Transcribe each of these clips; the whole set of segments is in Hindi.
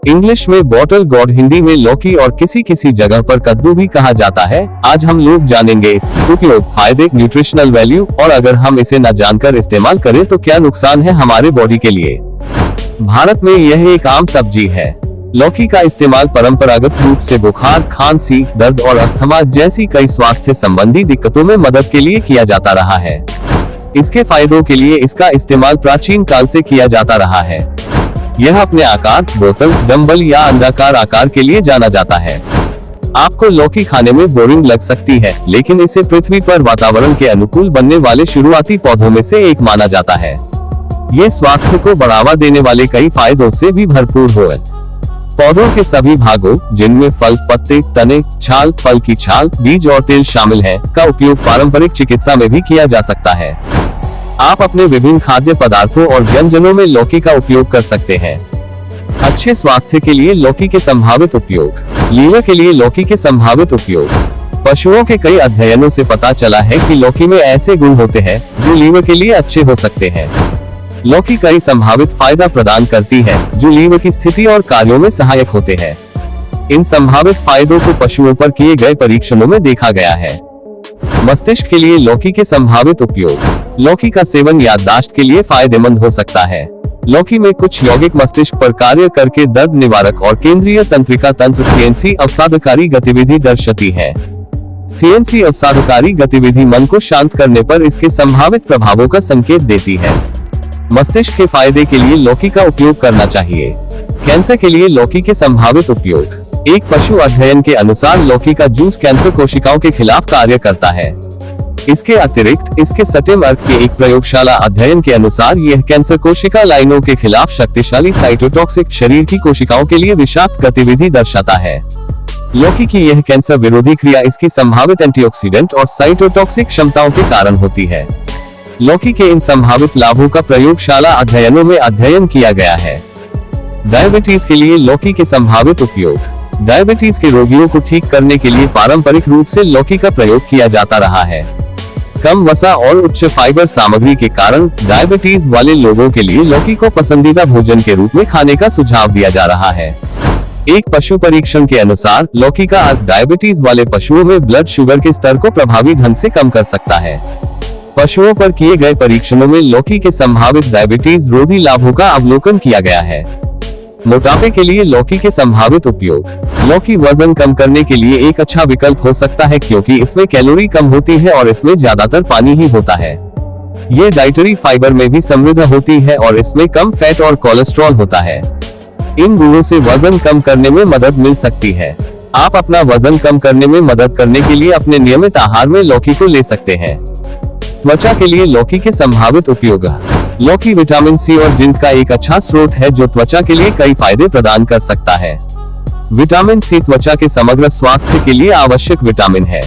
इंग्लिश में बॉटल गॉर्ड, हिंदी में लौकी और किसी किसी जगह पर कद्दू भी कहा जाता है। आज हम लोग जानेंगे इसके उपयोग, फायदे, न्यूट्रिशनल वैल्यू और अगर हम इसे न जानकर इस्तेमाल करें तो क्या नुकसान है हमारे बॉडी के लिए। भारत में यह एक आम सब्जी है। लौकी का इस्तेमाल परंपरागत रूप से बुखार, खांसी, दर्द और अस्थमा जैसी कई स्वास्थ्य संबंधी दिक्कतों में मदद के लिए किया जाता रहा है। इसके फायदों के लिए इसका इस्तेमाल प्राचीन काल से किया जाता रहा है। यह अपने आकार, बोतल, डंबल या अंडाकार आकार के लिए जाना जाता है। आपको लौकी खाने में बोरिंग लग सकती है, लेकिन इसे पृथ्वी पर वातावरण के अनुकूल बनने वाले शुरुआती पौधों में से एक माना जाता है। ये स्वास्थ्य को बढ़ावा देने वाले कई फायदों से भी भरपूर है। पौधों के सभी भागों, जिनमें फल, पत्ते, तने, छाल, फल की छाल, बीज और तेल शामिल है, का उपयोग पारंपरिक चिकित्सा में भी किया जा सकता है। आप अपने विभिन्न खाद्य पदार्थों और व्यंजनों में लौकी का उपयोग कर सकते हैं। अच्छे स्वास्थ्य के लिए लौकी के संभावित उपयोग। लीवर के लिए लौकी के संभावित उपयोग। पशुओं के कई अध्ययनों से पता चला है कि लौकी में ऐसे गुण होते हैं जो लीवर के लिए अच्छे हो सकते हैं। लौकी कई संभावित फायदा प्रदान करती है जो लीवर की स्थिति और कार्यों में सहायक होते हैं। इन संभावित फायदों को पशुओं पर किए गए परीक्षणों में देखा गया है। मस्तिष्क के लिए लौकी के संभावित उपयोग। लौकी का सेवन याददाश्त के लिए फायदेमंद हो सकता है। लौकी में कुछ यौगिक मस्तिष्क पर कार्य करके दर्द निवारक और केंद्रीय तंत्रिका तंत्र CNS अवसादकारी गतिविधि दर्शाती है। CNS अवसादकारी गतिविधि मन को शांत करने पर इसके संभावित प्रभावों का संकेत देती है। मस्तिष्क के फायदे के लिए लौकी का उपयोग करना चाहिए। कैंसर के लिए लौकी के संभावित उपयोग। एक पशु अध्ययन के अनुसार लौकी का जूस कैंसर कोशिकाओं के खिलाफ कार्य करता है। इसके अतिरिक्त इसके सटे मर्ग के एक प्रयोगशाला अध्ययन के अनुसार यह कैंसर कोशिका लाइनों के खिलाफ शक्तिशाली साइटोटॉक्सिक, शरीर की कोशिकाओं के लिए विषाक्त गतिविधि दर्शाता है। लौकी की यह कैंसर विरोधी क्रिया इसकी संभावित एंटीऑक्सीडेंट और साइटोटॉक्सिक क्षमताओं के कारण होती है। लौकी के इन संभावित लाभों का प्रयोगशाला अध्ययनों में अध्ययन किया गया है। डायबिटीज के लिए लौकी के संभावित उपयोग। डायबिटीज के रोगियों को ठीक करने के लिए पारंपरिक रूप से लौकी का प्रयोग किया जाता रहा है। कम वसा और उच्च फाइबर सामग्री के कारण डायबिटीज वाले लोगों के लिए लौकी को पसंदीदा भोजन के रूप में खाने का सुझाव दिया जा रहा है। एक पशु परीक्षण के अनुसार लौकी का अर्क डायबिटीज वाले पशुओं में ब्लड शुगर के स्तर को प्रभावी ढंग से कम कर सकता है। पशुओं पर किए गए परीक्षणों में लौकी के संभावित डायबिटीज रोधी लाभों का अवलोकन किया गया है। मोटापे के लिए लौकी के संभावित उपयोग। लौकी वजन कम करने के लिए एक अच्छा विकल्प हो सकता है क्योंकि इसमें कैलोरी कम होती है और इसमें ज्यादातर पानी ही होता है। ये डाइटरी फाइबर में भी समृद्ध होती है और इसमें कम फैट और कोलेस्ट्रॉल होता है। इन गुणों से वजन कम करने में मदद मिल सकती है। आप अपना वजन कम करने में मदद करने के लिए अपने नियमित आहार में लौकी को ले सकते हैं। त्वचा के लिए लौकी के संभावित उपयोग। लौकी विटामिन C और जिंक का एक अच्छा स्रोत है जो त्वचा के लिए कई फायदे प्रदान कर सकता है। विटामिन C त्वचा के समग्र स्वास्थ्य के लिए आवश्यक विटामिन है।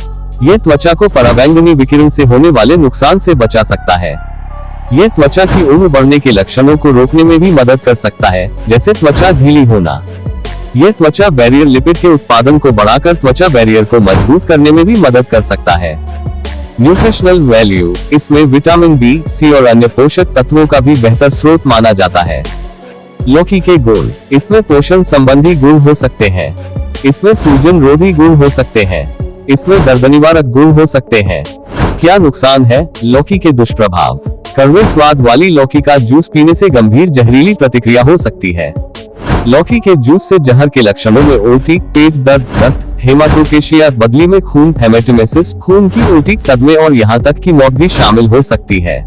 ये त्वचा को पराबैंगनी विकिरण से होने वाले नुकसान से बचा सकता है। ये त्वचा की उम्र बढ़ने के लक्षणों को रोकने में भी मदद कर सकता है, जैसे त्वचा ढीली होना। ये त्वचा बैरियर लिपिड के उत्पादन को बढ़ाकर त्वचा बैरियर को मजबूत करने में भी मदद कर सकता है। Nutritional value. इसमें विटामिन B, C और अन्य पोषक तत्वों का भी बेहतर स्रोत माना जाता है। लौकी के गुण। इसमें पोषण संबंधी गुण हो सकते हैं। इसमें सूजन रोधी गुण हो सकते हैं। इसमें दर्द निवारक गुण हो सकते हैं। क्या नुकसान है? लौकी के दुष्प्रभाव। कड़वे स्वाद वाली लौकी का जूस पीने से गंभीर जहरीली प्रतिक्रिया हो सकती है। लौकी के जूस से जहर के लक्षणों में उल्टी, पेट दर्द, दस्त, हेमाटोकेशिया, बदली में खून, हेमेटोमेसिस, खून की उल्टी, सदमे और यहाँ तक कि मौत भी शामिल हो सकती है।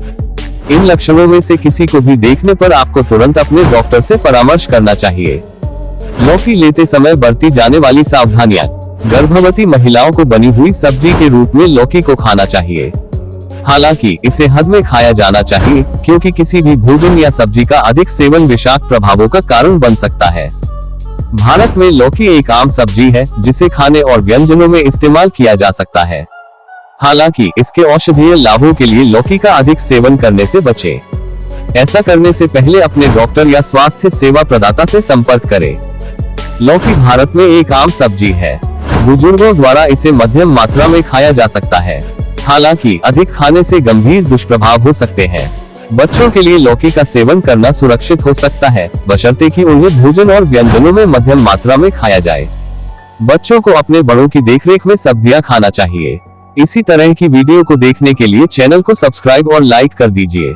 इन लक्षणों में से किसी को भी देखने पर आपको तुरंत अपने डॉक्टर से परामर्श करना चाहिए। लौकी लेते समय बरती जाने वाली सावधानियां। गर्भवती महिलाओं को बनी हुई सब्जी के रूप में लौकी को खाना चाहिए। हालांकि इसे हद में खाया जाना चाहिए क्योंकि किसी भी भोजन या सब्जी का अधिक सेवन विषाक्त प्रभावों का कारण बन सकता है। भारत में लौकी एक आम सब्जी है जिसे खाने और व्यंजनों में इस्तेमाल किया जा सकता है। हालांकि इसके औषधीय लाभों के लिए लौकी का अधिक सेवन करने से बचें। ऐसा करने से पहले अपने डॉक्टर या स्वास्थ्य सेवा प्रदाता से संपर्क करें। लौकी भारत में एक आम सब्जी है। बुजुर्गों द्वारा इसे मध्यम मात्रा में खाया जा सकता है। हालांकि अधिक खाने से गंभीर दुष्प्रभाव हो सकते हैं। बच्चों के लिए लौकी का सेवन करना सुरक्षित हो सकता है, बशर्ते कि उन्हें भोजन और व्यंजनों में मध्यम मात्रा में खाया जाए। बच्चों को अपने बड़ों की देखरेख में सब्जियां खाना चाहिए। इसी तरह की वीडियो को देखने के लिए चैनल को सब्सक्राइब और लाइक कर दीजिए।